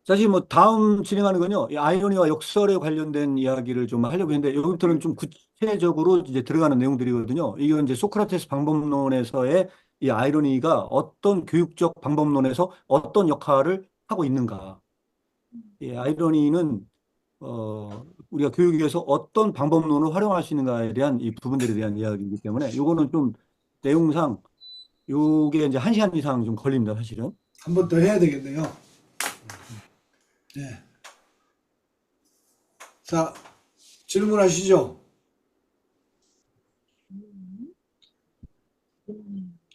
사실 뭐 다음 진행하는 건요, 이 아이러니와 역설에 관련된 이야기를 좀 하려고 했는데, 여기부터는 좀 구체적으로 이제 들어가는 내용들이거든요. 이건 이제 소크라테스 방법론에서의 이 아이러니가 어떤 교육적 방법론에서 어떤 역할을 하고 있는가. 이 아이러니는, 우리가 교육에서 어떤 방법론을 활용할 수 있는가에 대한 이 부분들에 대한 이야기이기 때문에, 요거는 좀 내용상, 요게 이제 한 시간 이상 좀 걸립니다, 사실은. 한 번 더 해야 되겠네요. 네. 자, 질문하시죠.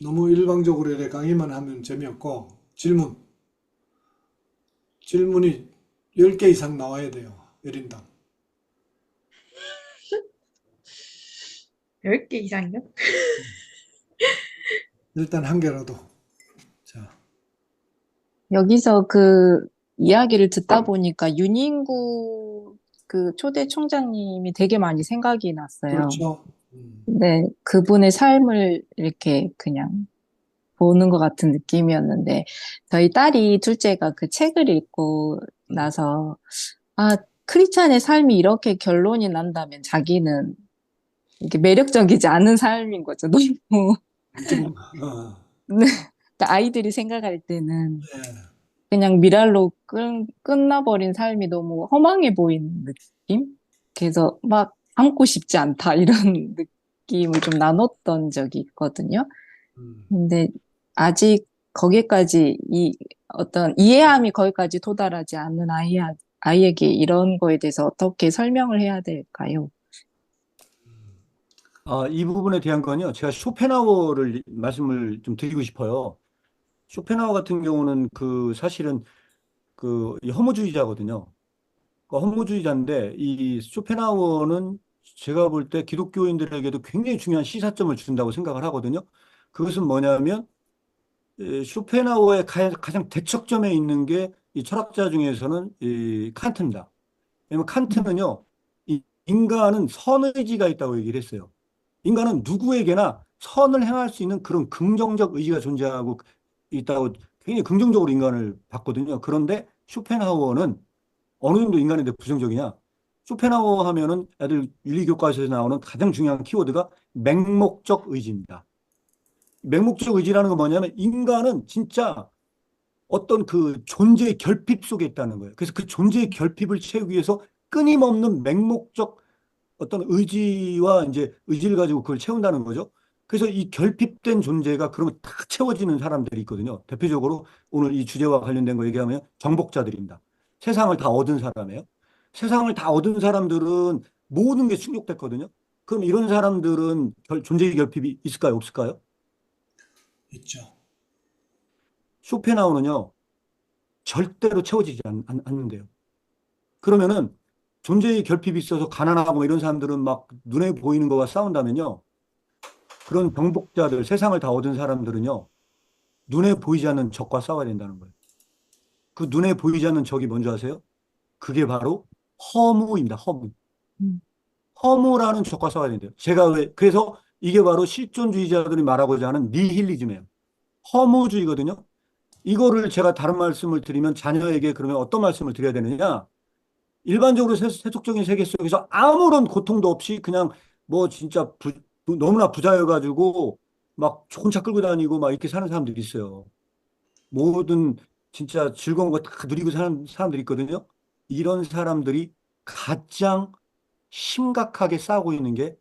너무 일방적으로 이렇게 강의만 하면 재미없고, 질문이 10개 이상 나와야 돼요. 1인당. 10개 이상이요? 일단 한 개라도. 자, 여기서 그 이야기를 듣다 보니까 윤인구 그 초대 총장님이 되게 많이 생각이 났어요. 그렇죠. 네, 그분의 삶을 이렇게 그냥 보는 것 같은 느낌이었는데, 저희 딸이 둘째가 그 책을 읽고 나서, 아, 크리스찬의 삶이 이렇게 결론이 난다면 자기는 이렇게 매력적이지 않은 삶인 거죠. 너무. 좀, 네. 그러니까 아이들이 생각할 때는 예. 그냥 미랄로 끝나버린 삶이 너무 허망해 보이는 느낌? 그래서 막 담고 싶지 않다 이런 느낌을 좀 나눴던 적이 있거든요. 음. 근데 아직 거기까지 어떤 이해함이 거기까지 도달하지 않는 아이에게 이런 거에 대해서 어떻게 설명을 해야 될까요? 이 부분에 대한 건요, 제가 쇼펜하우어를 말씀을 좀 드리고 싶어요. 쇼펜하우어 같은 경우는 그 사실은 이 허무주의자거든요. 허무주의자인데 이 쇼펜하우어는 제가 볼 때 기독교인들에게도 굉장히 중요한 시사점을 준다고 생각을 하거든요. 그것은 뭐냐면 쇼펜하우어의 가장 대척점에 있는 게 이 철학자 중에서는 이 칸트입니다. 왜냐면 칸트는요, 이 인간은 선의지가 있다고 얘기를 했어요. 인간은 누구에게나 선을 행할 수 있는 그런 긍정적 의지가 존재하고 있다고 굉장히 긍정적으로 인간을 봤거든요. 그런데 쇼펜하우어는 어느 정도 인간에 대해 부정적이냐? 쇼펜하우어 하면은 애들 윤리교과서에서 나오는 가장 중요한 키워드가 맹목적 의지입니다. 맹목적 의지라는 건 뭐냐면 인간은 진짜 어떤 그 존재의 결핍 속에 있다는 거예요. 그래서 그 존재의 결핍을 채우기 위해서 끊임없는 맹목적 어떤 의지와 이제 의지를 가지고 그걸 채운다는 거죠. 그래서 이 결핍된 존재가 그러면 다 채워지는 사람들이 있거든요. 대표적으로 오늘 이 주제와 관련된 거 얘기하면 정복자들입니다. 세상을 다 얻은 사람이에요. 세상을 다 얻은 사람들은 모든 게 충족됐거든요. 그럼 이런 사람들은 존재의 결핍이 있을까요? 없을까요? 있죠. 쇼펜하우는요, 절대로 채워지지 않는데요. 그러면은 존재의 결핍이 있어서 가난하고 뭐 이런 사람들은 막 눈에 보이는 거와 싸운다면요. 그런 정복자들, 세상을 다 얻은 사람들은요, 눈에 보이지 않는 적과 싸워야 된다는 거예요. 그 눈에 보이지 않는 적이 뭔지 아세요? 그게 바로 허무입니다. 허무. 음, 허무라는 적과 싸워야 된대요. 그래서 이게 바로 실존주의자들이 말하고자 하는 니힐리즘이에요. 허무주의거든요. 이거를 제가 다른 말씀을 드리면 자녀에게 그러면 어떤 말씀을 드려야 되느냐? 일반적으로 세속적인 세계 속에서 아무런 고통도 없이 그냥 뭐 진짜 너무나 부자여가지고 막 좋은 차 끌고 다니고 막 이렇게 사는 사람들이 있어요. 모든 진짜 즐거운 거 다 누리고 사는 사람들이 있거든요. 이런 사람들이 가장 심각하게 싸우고 있는 게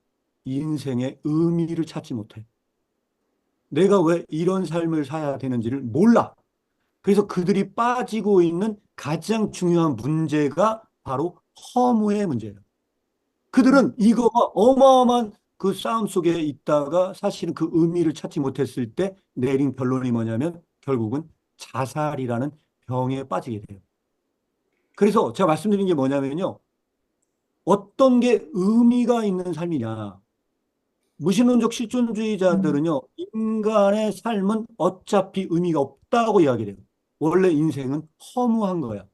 인생의 의미를 찾지 못해. 내가 왜 이런 삶을 살아야 되는지를 몰라. 그래서 그들이 빠지고 있는 가장 중요한 문제가 바로 허무의 문제예요. 그들은 이거가 어마어마한 그 싸움 속에 있다가 사실은 그 의미를 찾지 못했을 때 내린 결론이 뭐냐면 결국은 자살이라는 병에 빠지게 돼요. 그래서 제가 말씀드린 게 뭐냐면요. 어떤 게 의미가 있는 삶이냐. 무신론적 음, 실존주의자들은요, 인간의 삶은 어차피 의미가 없다고 이야기를 해요. 원래 인생은 허무한 거야.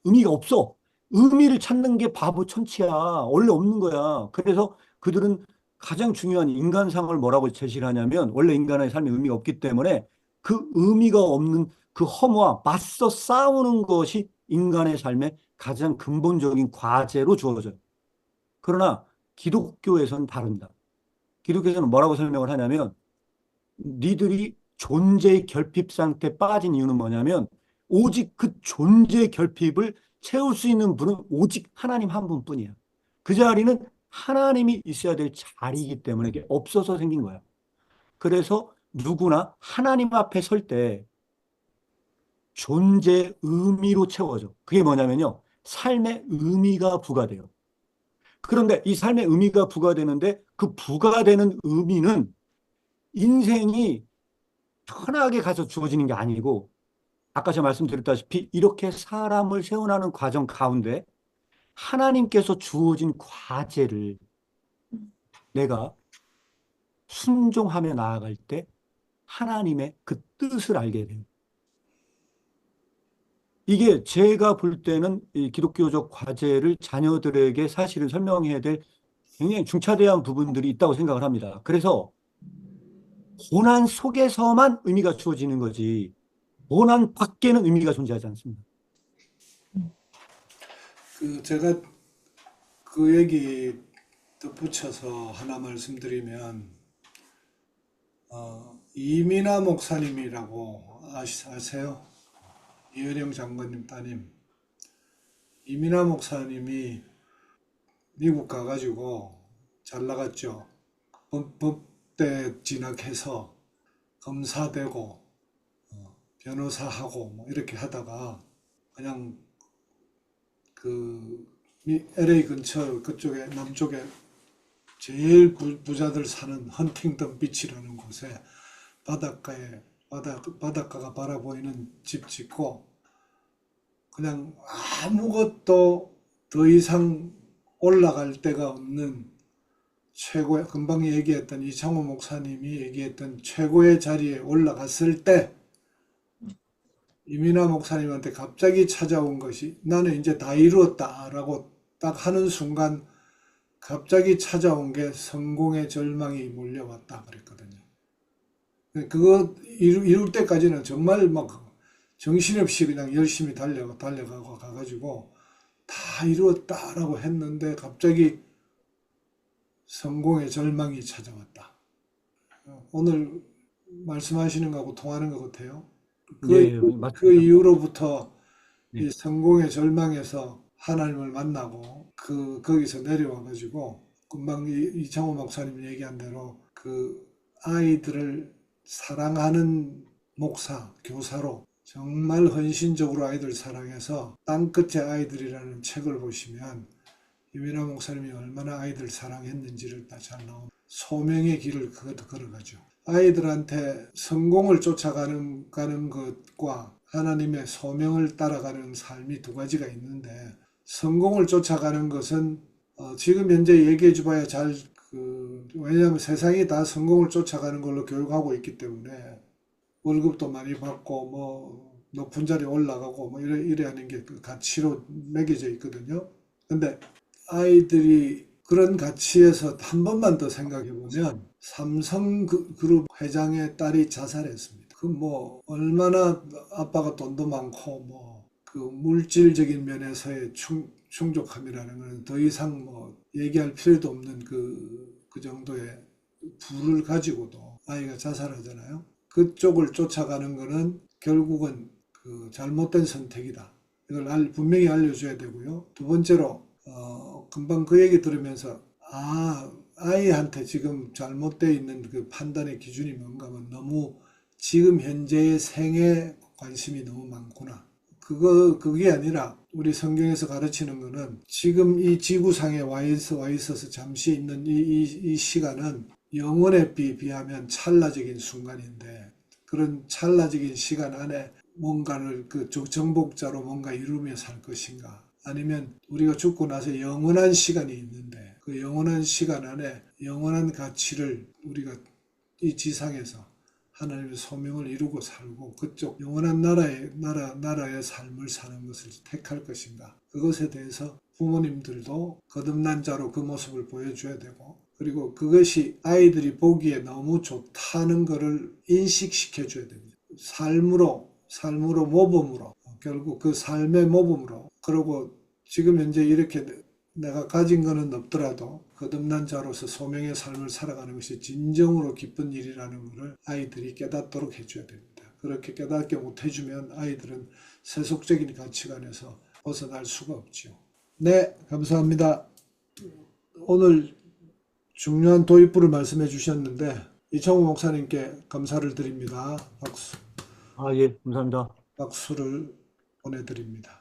의미가 없어. 의미를 찾는 게 바보 천치야. 원래 없는 거야. 그래서 그들은 가장 중요한 인간상을 뭐라고 제시를 하냐면 원래 인간의 삶에 의미가 없기 때문에 그 의미가 없는 그 허무와 맞서 싸우는 것이 인간의 삶의 가장 근본적인 과제로 주어져요. 그러나 기독교에서는 다릅니다. 기독교에서는 뭐라고 설명을 하냐면 니들이 존재의 결핍 상태에 빠진 이유는 뭐냐면 오직 그 존재의 결핍을 채울 수 있는 분은 오직 하나님 한 분뿐이에요. 그 자리는 하나님이 있어야 될 자리이기 때문에 이게 없어서 생긴 거예요. 그래서 누구나 하나님 앞에 설 때 존재의 의미로 채워져. 그게 뭐냐면요. 삶의 의미가 부과돼요. 그런데 이 삶의 의미가 부과되는데 그 부과되는 의미는 인생이 편하게 가서 주어지는 게 아니고 아까 제가 말씀드렸다시피 이렇게 사람을 세워나가는 과정 가운데 하나님께서 주어진 과제를 내가 순종하며 나아갈 때 하나님의 그 뜻을 알게 돼요. 이게 제가 볼 때는 이 기독교적 과제를 자녀들에게 사실은 설명해야 될 굉장히 중차대한 부분들이 있다고 생각을 합니다. 그래서 고난 속에서만 의미가 주어지는 거지 고난 밖에는 의미가 존재하지 않습니다. 제가 그 얘기 덧붙여서 하나 말씀드리면, 이민아 목사님이라고 아세요? 이혜령 장관님 따님. 이민아 목사님이 미국 가가지고 잘 나갔죠. 법대 진학해서 검사되고 변호사하고 뭐 이렇게 하다가 그냥 그 LA 근처 그쪽에 남쪽에 제일 부자들 사는 헌팅턴 비치라는 곳에 바닷가가 바라보이는 집 짓고 그냥 아무것도 더 이상 올라갈 데가 없는 최고의, 금방 얘기했던 이창호 목사님이 얘기했던 최고의 자리에 올라갔을 때 이민아 목사님한테 갑자기 찾아온 것이 나는 이제 다 이루었다라고 딱 하는 순간 갑자기 찾아온 게 성공의 절망이 몰려왔다 그랬거든요. 그거 이룰 때까지는 정말 막 정신없이 그냥 열심히 달려가고 가가지고 다 이루었다라고 했는데 갑자기 성공의 절망이 찾아왔다. 오늘 말씀하시는 거하고 통하는 것 같아요. 네, 그 맞습니다. 이후로부터 네. 이 성공의 절망에서 하나님을 만나고 거기서 내려와 가지고 금방 이창호 목사님 얘기한 대로 그 아이들을 사랑하는 목사, 교사로 정말 헌신적으로 아이들 사랑해서 땅끝의 아이들이라는 책을 보시면 이민아 목사님이 얼마나 아이들 사랑했는지를 다 잘 나온 소명의 길을 걸어가죠. 아이들한테 성공을 쫓아가는 것과 하나님의 소명을 따라가는 삶이 두 가지가 있는데 성공을 쫓아가는 것은 지금 현재 얘기해 줘봐야 왜냐하면 세상이 다 성공을 쫓아가는 걸로 교육하고 있기 때문에 월급도 많이 받고 뭐 높은 자리에 올라가고 뭐 이래 하는 게 그 가치로 매겨져 있거든요. 근데 아이들이 그런 가치에서 한 번만 더 생각해 보면 삼성그룹 회장의 딸이 자살했습니다. 그 뭐 얼마나 아빠가 돈도 많고 뭐 그 물질적인 면에서의 충족함이라는 것은 더 이상 뭐 얘기할 필요도 없는 그 정도의 부를 가지고도 아이가 자살하잖아요. 그쪽을 쫓아가는 것은 결국은 그 잘못된 선택이다. 이걸 분명히 알려줘야 되고요. 두 번째로 금방 그 얘기 들으면서 아이한테 지금 잘못되어 있는 그 판단의 기준이 뭔가 하면 너무 지금 현재의 생에 관심이 너무 많구나. 그게 아니라 우리 성경에서 가르치는 거는 지금 이 지구상에 와 있어서 잠시 있는 이 시간은 영원에 비하면 찰나적인 순간인데 그런 찰나적인 시간 안에 뭔가를 그 정복자로 뭔가 이루며 살 것인가 아니면 우리가 죽고 나서 영원한 시간이 있는데 그 영원한 시간 안에 영원한 가치를 우리가 이 지상에서 하나님의 소명을 이루고 살고 그쪽 영원한 나라의 삶을 사는 것을 택할 것인가 그것에 대해서 부모님들도 거듭난 자로 그 모습을 보여줘야 되고 그리고 그것이 아이들이 보기에 너무 좋다는 것을 인식시켜 줘야 됩니다. 삶으로 모범으로 결국 그 삶의 모범으로, 그리고 지금 현재 이렇게 내가 가진 거는 없더라도 거듭난 자로서 소명의 삶을 살아가는 것이 진정으로 기쁜 일이라는 것을 아이들이 깨닫도록 해줘야 됩니다. 그렇게 깨닫게 못해주면 아이들은 세속적인 가치관에서 벗어날 수가 없죠. 네, 감사합니다. 오늘 중요한 도입부를 말씀해 주셨는데 이창호 목사님께 감사를 드립니다. 아, 예, 감사합니다. 박수를 보내드립니다.